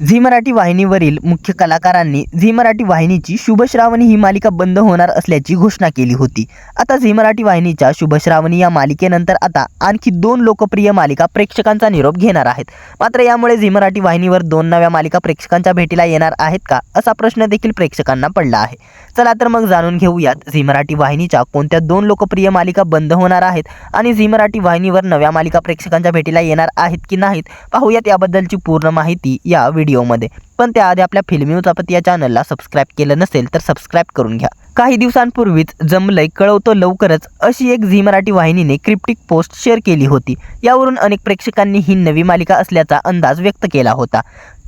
Zee Marathi वाहिनीवरील मुख्य कलाकारांनी झी मराठी वाहिनीची शुभ श्रावणी ही मालिका बंद होणार असल्याची घोषणा केली होती। आता झी मराठी वाहिनीच्या शुभ श्रावणी या मालिकेनंतर आता आणखी 2 लोकप्रिय मालिका प्रेक्षकांचा निरोप घेणार आहेत। मात्र यामुळे झी मराठी वाहिनीवर 2 नव्या मालिका प्रेक्षकांच्या भेटीला येणार आहेत का, असा प्रश्न देखील प्रेक्षकांना पडला आहे। चला तर मग जाणून घेऊयात झी मराठी वाहिनीच्या कोणत्या 2 लोकप्रिय मालिका बंद होणार आहेत आणि झी मराठी वाहिनीवर नव्या मालिका प्रेक्षकांच्या भेटीला येणार आहेत की नाहीत, पाहूयात याबद्दलची पूर्ण माहिती या व्हिडिओमध्ये। पण त्याआधी आपल्या फिल्मी उचापती या चॅनलला सबस्क्राईब केलं नसेल तर सबस्क्राईब करून घ्या। काही दिवसांपूर्वीच जमलंय कळवतो लवकरच अशी एक झी मराठी वाहिनीने क्रिप्टिक पोस्ट शेअर केली होती। यावरून अनेक प्रेक्षकांनी ही नवी मालिका असल्याचा अंदाज व्यक्त केला होता।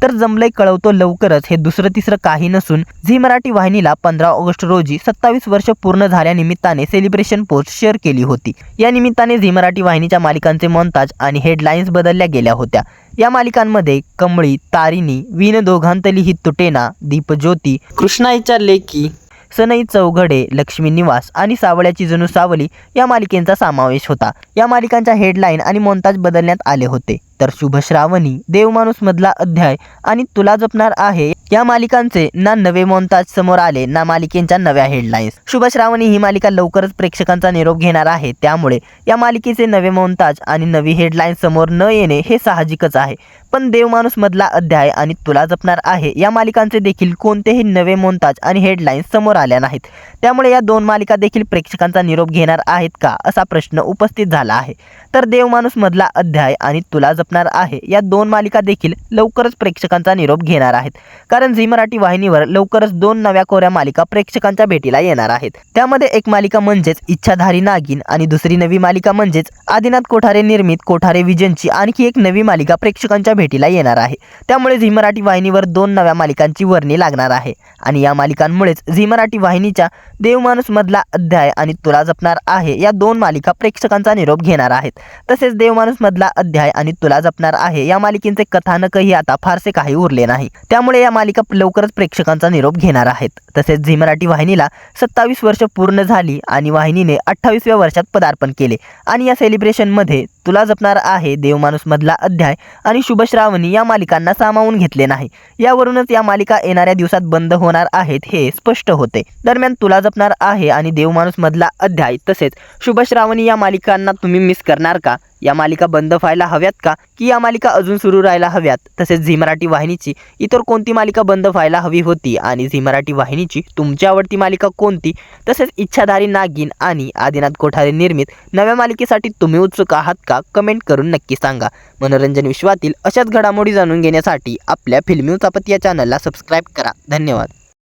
तर जमलंय कळवतो लवकरच हे दुसरं तिसरं काही नसून झी मराठी वाहिनीला 15 ऑगस्ट रोजी 27 वर्ष पूर्ण झाल्यानिमित्ताने सेलिब्रेशन पोस्ट शेअर केली होती। या निमित्ताने झी मराठी वाहिनीच्या मालिकांचे मॉन्टाज आणि हेडलाईन्स बदलल्या गेल्या होत्या। या मालिकांमध्ये कमळी, तारिणी, विण दोघांतली ही तुटेना, दीपज्योती, कृष्णाईच्या लेकी, सनई चौघडे, लक्ष्मी निवास आणि सावळ्याची जणू सावली या मालिकेचा समावेश होता। या मालिकांच्या हेडलाईन आणि मॉन्टाज बदलण्यात आले होते। तर शुभ श्रावणी, देवमाणूस मधला अध्याय आणि तुला जपणार आहे या मालिकांचे ना नवे मॉन्टाज समोर आले ना मालिकेच्या नव्या हेडलाईन्स। शुभ श्रावणी ही मालिका लवकरच प्रेक्षकांचा निरोप घेणार आहे, त्यामुळे या मालिकेचे नवे मॉन्टाज आणि नवी हेडलाईन्स समोर न येणे हे साहजिकच आहे। पण देवमाणूस मधला अध्याय आणि तुला जपणार आहे या मालिकांचे देखील कोणतेही नवे मॉन्टाज आणि हेडलाईन्स समोर आल्या नाहीत। त्यामुळे या 2 मालिका देखील प्रेक्षकांचा निरोप घेणार आहेत का, असा प्रश्न उपस्थित झाला आहे। तर देवमाणूस मधला अध्याय आणि तुला जपणार आहे या 2 मालिका देखील लवकरच प्रेक्षकांचा निरोप घेणार आहेत, कारण झी मराठी वाहिनीवर लवकरच 2 नव्या कोऱ्या मालिका प्रेक्षकांच्या भेटीला येणार आहेत। त्यामध्ये एक मालिका म्हणजेच इच्छाधारी नागिन आणि दुसरी नवी मालिका म्हणजेच आदिनाथ कोठारे निर्मित कोठारे विजनची आणखी एक नवी मालिका प्रेक्षकांच्या भेटीला येणार आहे। त्यामुळे झी मराठी वाहिनीवर 2 नव्या मालिकांची वर्णी लागणार आहे आणि या मालिकांमुळेच झी मराठी वाहिनीच्या देवमाणूस मधला अध्याय आणि तुला जपणार आहे या 2 मालिका प्रेक्षकांचा निरोप घेणार आहेत। तसेच देवमाणूस मधला अध्याय आणि तुला जपणार आहे या मालिकेचे कथानकही आता फारसे काही उरले नाही, त्यामुळे या मालिका लवकरच प्रेक्षकांचा निरोप घेणार आहेत। तसेच झी मराठी वाहिनीला 27 वर्ष पूर्ण झाली आणि वाहिनीने 28व्या वर्षात पदार्पण केले आणि या सेलिब्रेशनमध्ये तुला जपणार आहे, देवमाणूस मधला अध्याय आणि शुभ श्रावणी या मालिकांना सामावून घेतले नाही। यावरूनच या मालिका येणाऱ्या दिवसात बंद होणार आहेत हे स्पष्ट होते। दरम्यान तुला जपणार आहे आणि देवमाणूस मधला अध्याय तसेच शुभ श्रावणी या मालिकांना तुम्ही मिस करणार का? या मालिका बंद व्हायला हव्यात का, की या मालिका अजून सुरू राहायला हव्यात? तसेच झी मराठी वाहिनीची इतर कोणती मालिका बंद व्हायला हवी होती आणि झी मराठी वाहिनीची तुमची आवडती मालिका कोणती? तसेच इच्छाधारी नागिन आणि आदिनाथ कोठारे निर्मित नव्या मालिकेसाठी तुम्ही उत्सुक आहात का? कमेंट करून नक्की सांगा। मनोरंजन विश्वातील अशाच घडामोडी जाणून घेण्यासाठी आपल्या फिल्मी उचापती या चॅनलला सबस्क्राईब करा। धन्यवाद।